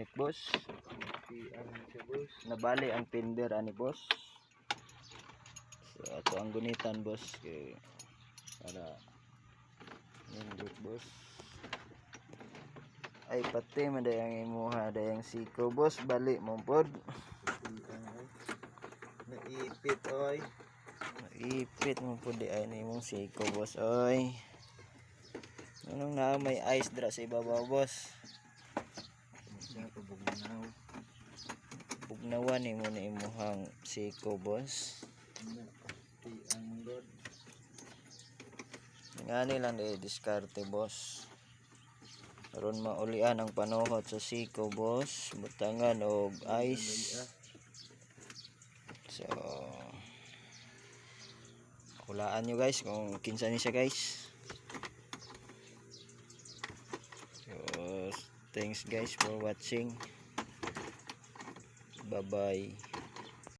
unit boss. Ano siya boss? Nabali ang fender ani boss. So ato ang gunitan boss kay para nindot boss. Ay pati madayang imuha dayang siko boss, bali mo pod. Naipit oy. Naipit mo pod di ay nimong siko boss oy. Anong na may ice dra sa ibabaw boss? Siya pabugnaw. Bugnawan ni mo na imuhang siko boss. Ang god. Ngani lang di diskarte boss. Karon maulian ang panuhot sa siko boss, butangan og ice. So hulaan nyo guys kung kinsa ni siya guys. So thanks guys for watching. Bye bye.